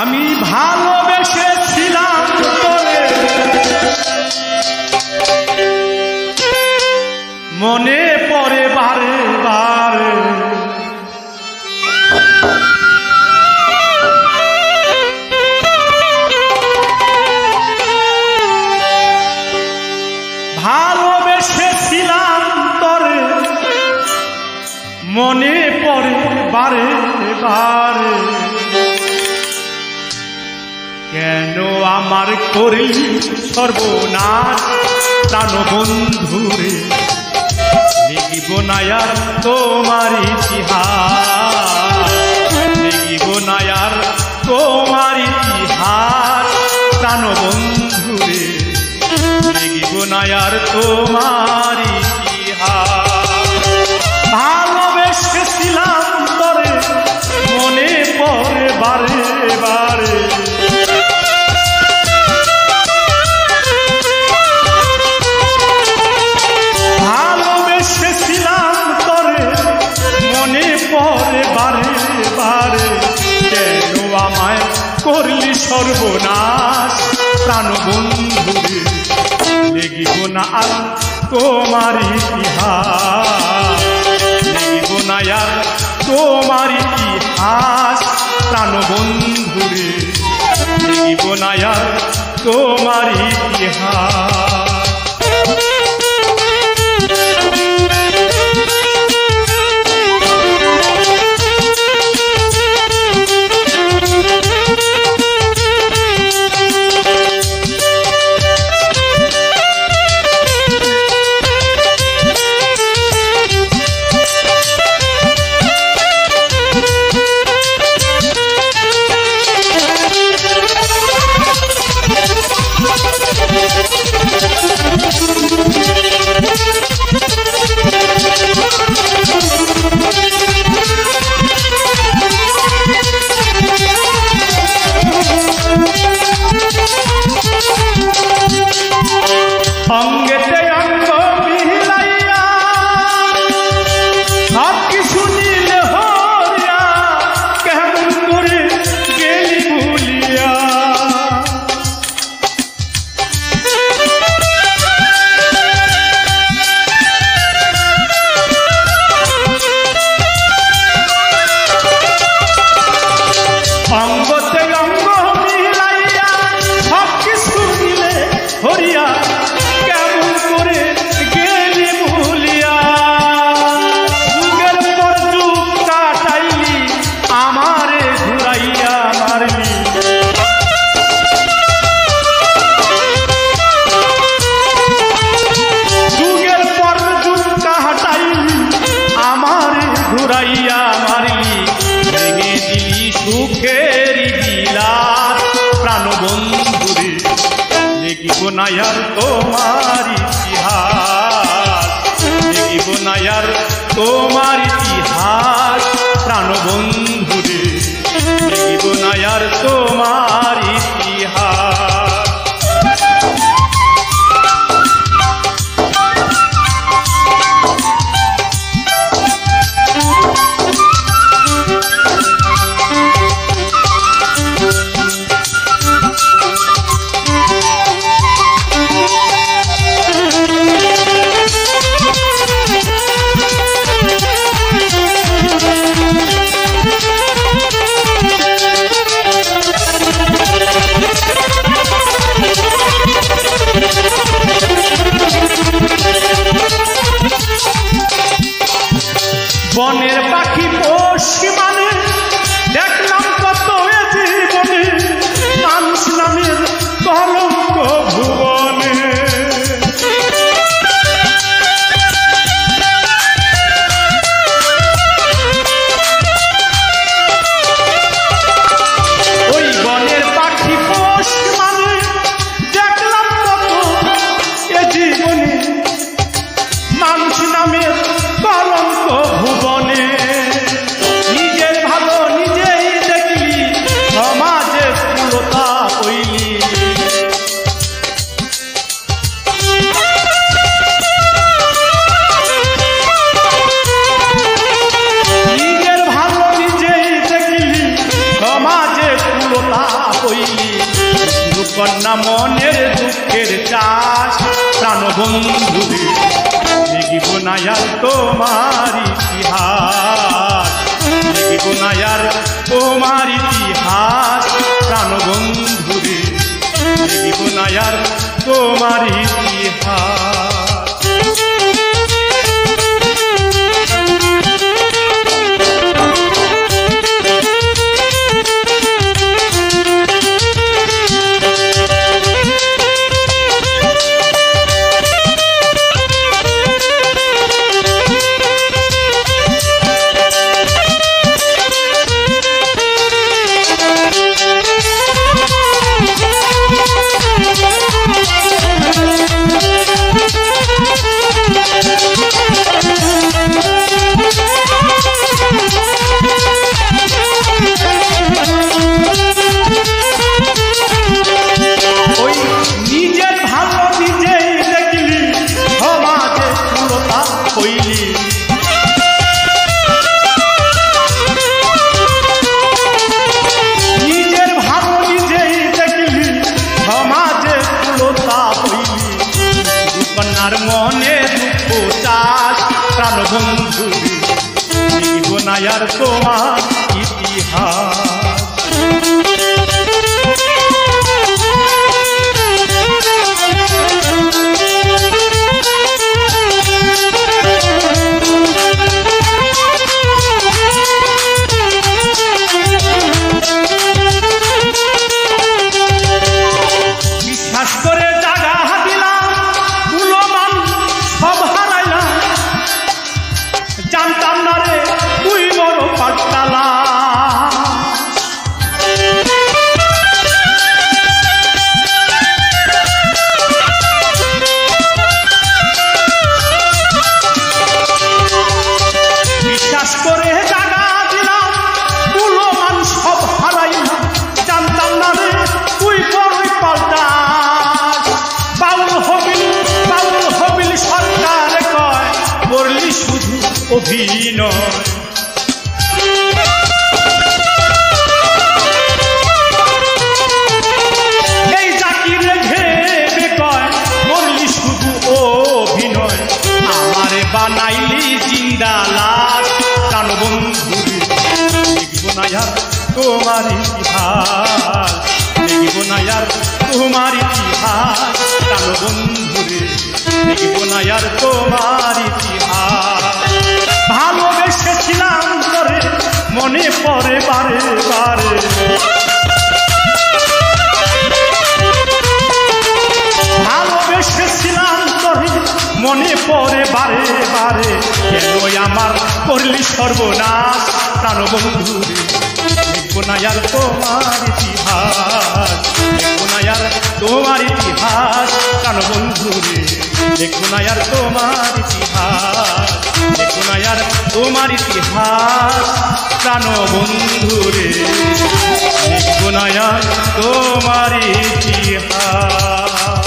আমি ভালোবেসেছিলাম তোরে মনে পড়ে বারে বারে ভালোবেসেছিলাম তোরে মনে পড়ে বারে বারে কেন আমার করলি সর্বনাশ প্রাণ বন্ধুরে লিখিব না আর তোমার ইতিহাস লিখিব না আর তোমার ইতিহাস প্রাণ বন্ধুরে লিখিব না আর তোমার ইতিহাস ভালোবেসেছিলাম তোরে মনে পড়ে বারে বারে ভালোবেসেছিলাম তোরে মনে পড়ে বারে বারে কেন আমায় করলি সর্বনাশ প্রাণ বন্ধুরে লিখিব না আর তোমার ইতিহাস লিখিব না আর তোমার ইতিহাস প্রাণ বন্ধুরে লিখিব না আর তোমার ইতিহাস অঙ্গেতে অঙ্গ মিলাইয়া সব কিছু নীল হইয়া কেমন করে গেলি ভুলিয়া অঙ্গতে অঙ্গ মিলাইয়া সব কিছু মিলে হরিয়া সুখেরি বিলাস প্রাণ বন্ধুরে লিখিব না আর তোমার ইতিহাস লিখিব না আর তোমার ইতিহাস প্রাণ বন্ধুরে লিখিব না আর তোমার ইতিহাস বনের পাখি পশ্চিমানে দেখলাম কত জীবনে মানুষ নামের কলঙ্ক ভুবনে ওই বনের পাখি পশ্চিমানে দেখলাম কত জীবনে মানুষ নামের কলঙ্ক ভুবনে কন্যা মনের দুঃখের চাষ প্রাণবন্ধুরে লিখিব না আর তোমার ইতিহাস লিখিব না আর তোমার ইতিহাস প্রাণবন্ধুরে লিখিব না আর তোমার ইতিহাস মনে দুঃখ চাষ প্রাণবন্ধু লিখিব না আর তোমার ইতিহাস বিশ্বাস করে জাগা দিলাম মূল্যবান সব হারাইলাম জানতাম না রে তুই বড় পাল্টালা বিশ্বাস করে জাগা দিলাম মূল্যবান সব হারাইলাম জানতাম না রে তুই বড় পাল্টা বাউল হবিল সরকার কয় করলি শুধু অভিনয় এই জাকিরে ঘেবে কয় করলি শুধু অভিনয় আমারে বানাইলি জিন্দা লাশ প্রাণবন্ধুরে লিখব না আর তোমার ইতিহাস লিখব না আর তোমার ইতিহাস প্রাণবন্ধুরে লিখব না আর তোমার ইতিহাস ভালোবেসেছিলাম করে মনে পড়ে বারে বারে ভালোবেসেছিলাম করে মনে পড়ে বারে বারে কেন আমার করলি সর্বনাশ প্রাণবন্ধুরে লিখব না আর তোমার ইতিহাস লিখব না আর তোমার ইতিহাস প্রাণবন্ধুরে লিখব না আর তোমার ইতিহাস লিখব না আর তোমার ইতিহাস প্রাণবন্ধুরে লিখব না আর তোমার ইতিহাস।